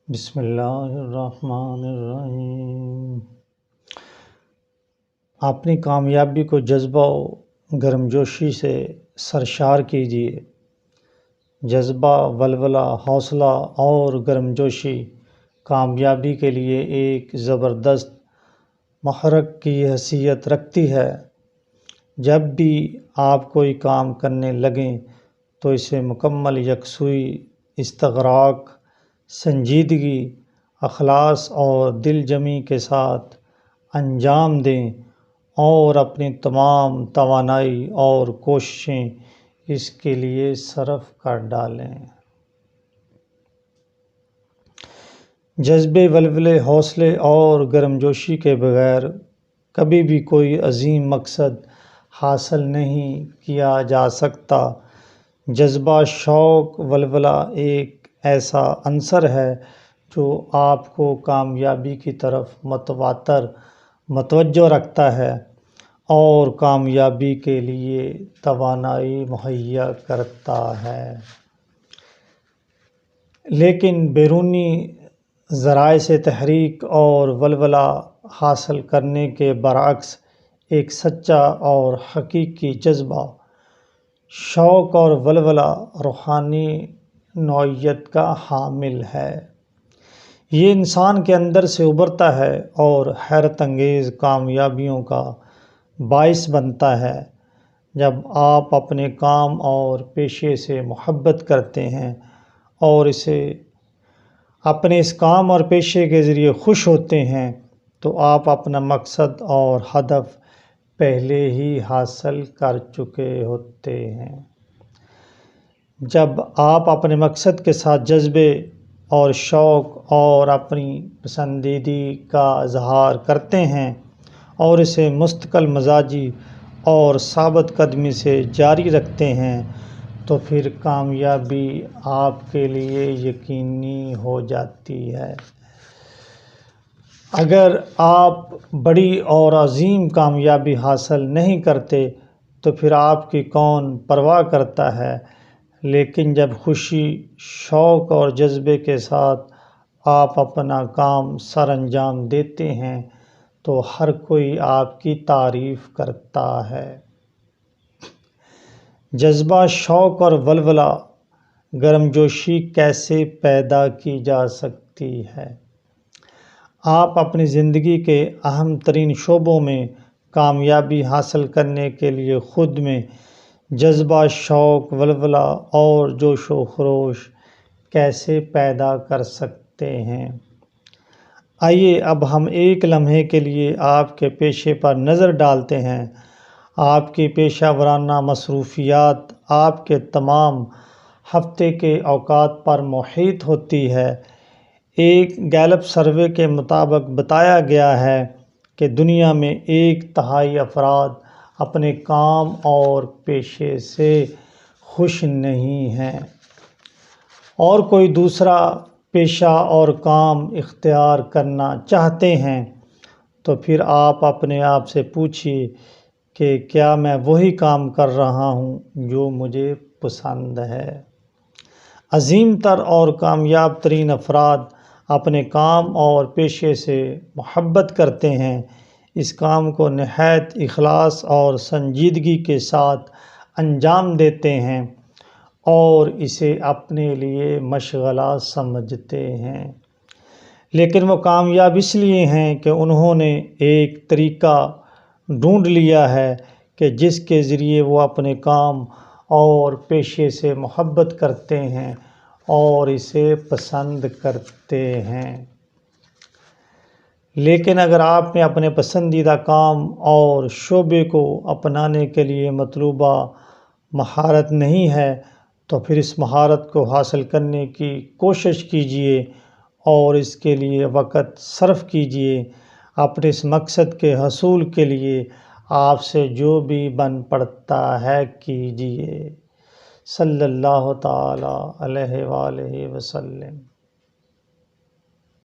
بسم اللہ الرحمن الرحیم۔ اپنی کامیابی کو جذبہ و گرمجوشی سے سرشار کیجیے۔ جذبہ، ولولہ، حوصلہ اور گرمجوشی کامیابی کے لیے ایک زبردست محرک کی حیثیت رکھتی ہے۔ جب بھی آپ کوئی کام کرنے لگیں تو اسے مکمل یکسوئی، استغراق، سنجیدگی، اخلاص اور دل جمی کے ساتھ انجام دیں اور اپنی تمام توانائی اور کوششیں اس کے لیے صرف کر ڈالیں۔ جذبے، ولولے، حوصلے اور گرمجوشی کے بغیر کبھی بھی کوئی عظیم مقصد حاصل نہیں کیا جا سکتا۔ جذبہ، شوق، ولولہ ایک ایسا عنصر ہے جو آپ کو کامیابی کی طرف متوجہ رکھتا ہے اور کامیابی کے لیے توانائی مہیا کرتا ہے۔ لیکن بیرونی ذرائع سے تحریک اور ولولہ حاصل کرنے کے برعکس ایک سچا اور حقیقی جذبہ، شوق اور ولولہ روحانی نوعیت کا حامل ہے۔ یہ انسان کے اندر سے ابھرتا ہے اور حیرت انگیز کامیابیوں کا باعث بنتا ہے۔ جب آپ اپنے کام اور پیشے سے محبت کرتے ہیں اور اپنے اس کام اور پیشے کے ذریعے خوش ہوتے ہیں تو آپ اپنا مقصد اور ہدف پہلے ہی حاصل کر چکے ہوتے ہیں۔ جب آپ اپنے مقصد کے ساتھ جذبے اور شوق اور اپنی پسندیدگی کا اظہار کرتے ہیں اور اسے مستقل مزاجی اور ثابت قدمی سے جاری رکھتے ہیں تو پھر کامیابی آپ کے لیے یقینی ہو جاتی ہے۔ اگر آپ بڑی اور عظیم کامیابی حاصل نہیں کرتے تو پھر آپ کی کون پرواہ کرتا ہے، لیکن جب خوشی، شوق اور جذبے کے ساتھ آپ اپنا کام سر انجام دیتے ہیں تو ہر کوئی آپ کی تعریف کرتا ہے۔ جذبہ، شوق اور ولولہ، گرمجوشی کیسے پیدا کی جا سکتی ہے؟ آپ اپنی زندگی کے اہم ترین شعبوں میں کامیابی حاصل کرنے کے لیے خود میں جذبہ، شوق، ولولہ اور جوش و خروش کیسے پیدا کر سکتے ہیں؟ آئیے اب ہم ایک لمحے کے لیے آپ کے پیشے پر نظر ڈالتے ہیں۔ آپ کی پیشہ ورانہ مصروفیات آپ کے تمام ہفتے کے اوقات پر محیط ہوتی ہے۔ ایک گیلپ سروے کے مطابق بتایا گیا ہے کہ دنیا میں 1/3 افراد اپنے کام اور پیشے سے خوش نہیں ہیں، اور کوئی دوسرا پیشہ اور کام اختیار کرنا چاہتے ہیں۔ تو پھر آپ اپنے آپ سے پوچھیے کہ کیا میں وہی کام کر رہا ہوں جو مجھے پسند ہے؟ عظیم تر اور کامیاب ترین افراد اپنے کام اور پیشے سے محبت کرتے ہیں، اس کام کو نہایت اخلاص اور سنجیدگی کے ساتھ انجام دیتے ہیں اور اسے اپنے لیے مشغلہ سمجھتے ہیں۔ لیکن وہ کامیاب اس لیے ہیں کہ انہوں نے ایک طریقہ ڈھونڈ لیا ہے کہ جس کے ذریعے وہ اپنے کام اور پیشے سے محبت کرتے ہیں اور اسے پسند کرتے ہیں۔ لیکن اگر آپ میں اپنے پسندیدہ کام اور شعبے کو اپنانے کے لیے مطلوبہ مہارت نہیں ہے تو پھر اس مہارت کو حاصل کرنے کی کوشش کیجیے اور اس کے لیے وقت صرف کیجیے۔ اپنے اس مقصد کے حصول کے لیے آپ سے جو بھی بن پڑتا ہے کیجیے۔ صلی اللہ تعالیٰ علیہ وآلہ وسلم۔